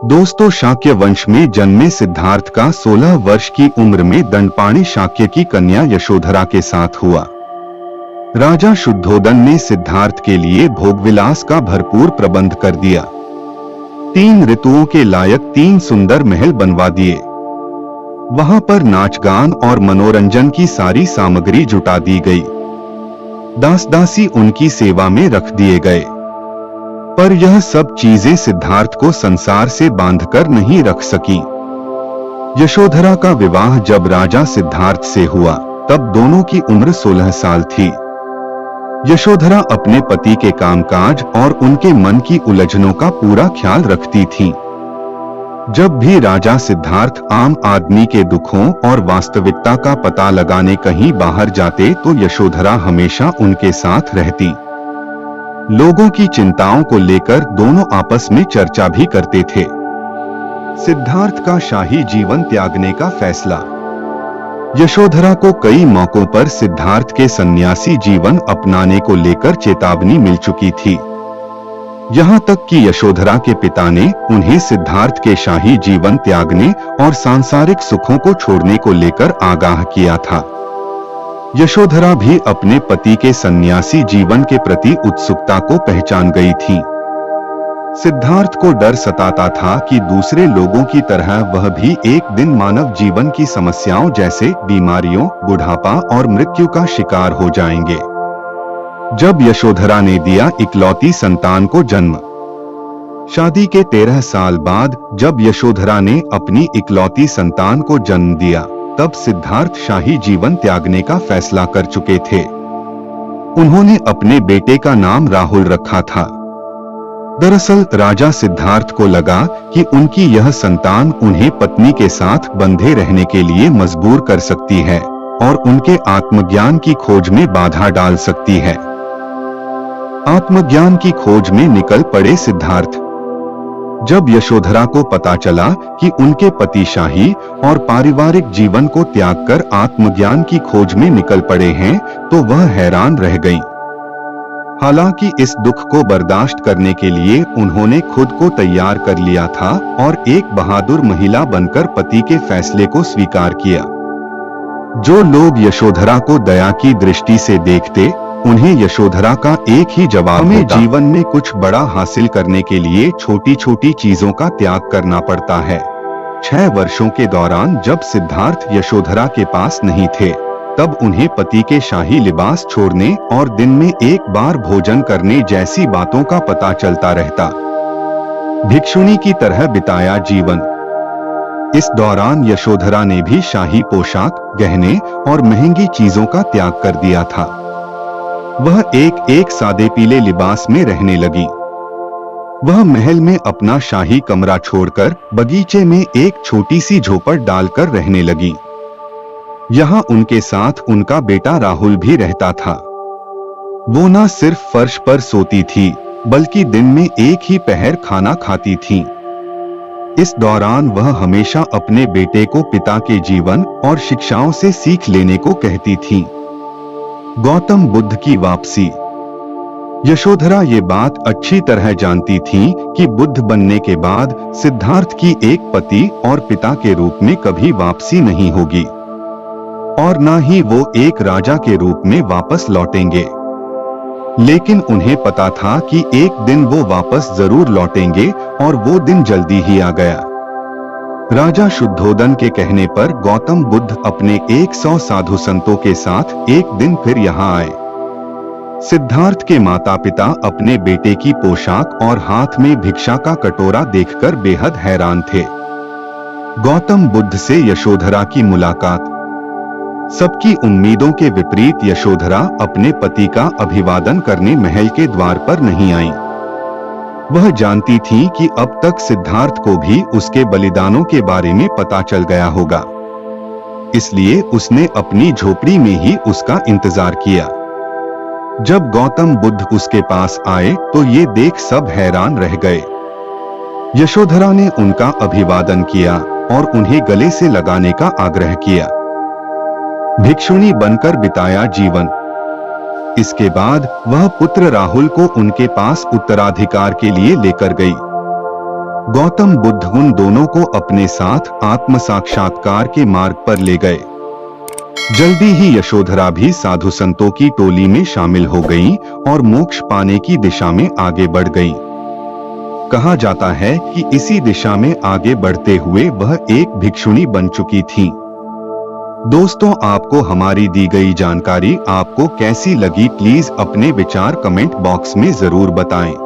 दोस्तों, शाक्य वंश में जन्मे सिद्धार्थ का 16 वर्ष की उम्र में दंडपाणी शाक्य की कन्या यशोधरा के साथ हुआ। राजा शुद्धोदन ने सिद्धार्थ के लिए भोगविलास का भरपूर प्रबंध कर दिया। 3 ऋतुओं के लायक 3 सुंदर महल बनवा दिए। वहां पर नाच गान और मनोरंजन की सारी सामग्री जुटा दी गई। दास दासी उनकी सेवा में रख दिए गए। पर यह सब चीजें सिद्धार्थ को संसार से बांधकर नहीं रख सकी। यशोधरा का विवाह जब राजा सिद्धार्थ से हुआ तब दोनों की उम्र 16 साल थी। यशोधरा अपने पति के कामकाज और उनके मन की उलझनों का पूरा ख्याल रखती थी। जब भी राजा सिद्धार्थ आम आदमी के दुखों और वास्तविकता का पता लगाने कहीं बाहर जाते तो यशोधरा हमेशा उनके साथ रहती। लोगों की चिंताओं को लेकर दोनों आपस में चर्चा भी करते थे। सिद्धार्थ का शाही जीवन त्यागने का फैसला। यशोधरा को कई मौकों पर सिद्धार्थ के सन्यासी जीवन अपनाने को लेकर चेतावनी मिल चुकी थी। यहाँ तक कि यशोधरा के पिता ने उन्हें सिद्धार्थ के शाही जीवन त्यागने और सांसारिक सुखों को छोड़ने को लेकर आगाह किया था। यशोधरा भी अपने पति के सन्यासी जीवन के प्रति उत्सुकता को पहचान गई थी। सिद्धार्थ को डर सताता था कि दूसरे लोगों की तरह वह भी एक दिन मानव जीवन की समस्याओं जैसे बीमारियों, बुढ़ापा और मृत्यु का शिकार हो जाएंगे। जब यशोधरा ने दिया इकलौती संतान को जन्म। शादी के 13 साल बाद जब यशोधरा ने अपनी इकलौती संतान को जन्म दिया तब सिद्धार्थ शाही जीवन त्यागने का फैसला कर चुके थे। उन्होंने अपने बेटे का नाम राहुल रखा था। दरअसल राजा सिद्धार्थ को लगा कि उनकी यह संतान उन्हें पत्नी के साथ बंधे रहने के लिए मजबूर कर सकती है और उनके आत्मज्ञान की खोज में बाधा डाल सकती है। आत्मज्ञान की खोज में निकल पड़े सिद्धार्थ। जब यशोधरा को पता चला कि उनके पति शाही और पारिवारिक जीवन को त्याग कर आत्मज्ञान की खोज में निकल पड़े हैं तो वह हैरान रह गई। हालांकि इस दुख को बर्दाश्त करने के लिए उन्होंने खुद को तैयार कर लिया था और एक बहादुर महिला बनकर पति के फैसले को स्वीकार किया। जो लोग यशोधरा को दया की दृष्टि से देखते उन्हें यशोधरा का एक ही जवाब हमें जीवन में कुछ बड़ा हासिल करने के लिए छोटी छोटी चीजों का त्याग करना पड़ता है। 6 वर्षों के दौरान जब सिद्धार्थ यशोधरा के पास नहीं थे तब उन्हें पति के शाही लिबास छोड़ने और दिन में एक बार भोजन करने जैसी बातों का पता चलता रहता। भिक्षुणी की तरह बिताया जीवन। इस दौरान यशोधरा ने भी शाही पोशाक, गहने और महंगी चीजों का त्याग कर दिया था। वह एक सादे पीले लिबास में रहने लगी। वह महल में अपना शाही कमरा छोड़कर बगीचे में एक छोटी सी झोपड़ डालकर रहने लगी। यहाँ उनके साथ उनका बेटा राहुल भी रहता था। वो न सिर्फ फर्श पर सोती थी बल्कि दिन में एक ही पहर खाना खाती थी। इस दौरान वह हमेशा अपने बेटे को पिता के जीवन और शिक्षाओं से सीख लेने को कहती थी। गौतम बुद्ध की वापसी। यशोधरा ये बात अच्छी तरह जानती थी कि बुद्ध बनने के बाद सिद्धार्थ की एक पति और पिता के रूप में कभी वापसी नहीं होगी और न ही वो एक राजा के रूप में वापस लौटेंगे। लेकिन उन्हें पता था कि एक दिन वो वापस जरूर लौटेंगे और वो दिन जल्दी ही आ गया। राजा शुद्धोदन के कहने पर गौतम बुद्ध अपने 100 साधु संतों के साथ एक दिन फिर यहाँ आए। सिद्धार्थ के माता पिता अपने बेटे की पोशाक और हाथ में भिक्षा का कटोरा देखकर बेहद हैरान थे। गौतम बुद्ध से यशोधरा की मुलाकात। सबकी उम्मीदों के विपरीत यशोधरा अपने पति का अभिवादन करने महल के द्वार पर नहीं आई। वह जानती थी कि अब तक सिद्धार्थ को भी उसके बलिदानों के बारे में पता चल गया होगा, इसलिए उसने अपनी झोपड़ी में ही उसका इंतजार किया। जब गौतम बुद्ध उसके पास आए तो ये देख सब हैरान रह गए। यशोधरा ने उनका अभिवादन किया और उन्हें गले से लगाने का आग्रह किया। भिक्षुणी बनकर बिताया जीवन। इसके बाद वह पुत्र राहुल को उनके पास उत्तराधिकार के लिए लेकर गई। गौतम बुद्ध उन दोनों को अपने साथ आत्म साक्षात्कार के मार्ग पर ले गए। जल्दी ही यशोधरा भी साधु संतों की टोली में शामिल हो गई और मोक्ष पाने की दिशा में आगे बढ़ गई। कहा जाता है कि इसी दिशा में आगे बढ़ते हुए वह एक भिक्षुणी बन चुकी थी। दोस्तों, आपको हमारी दी गई जानकारी आपको कैसी लगी, प्लीज अपने विचार कमेंट बॉक्स में जरूर बताएं।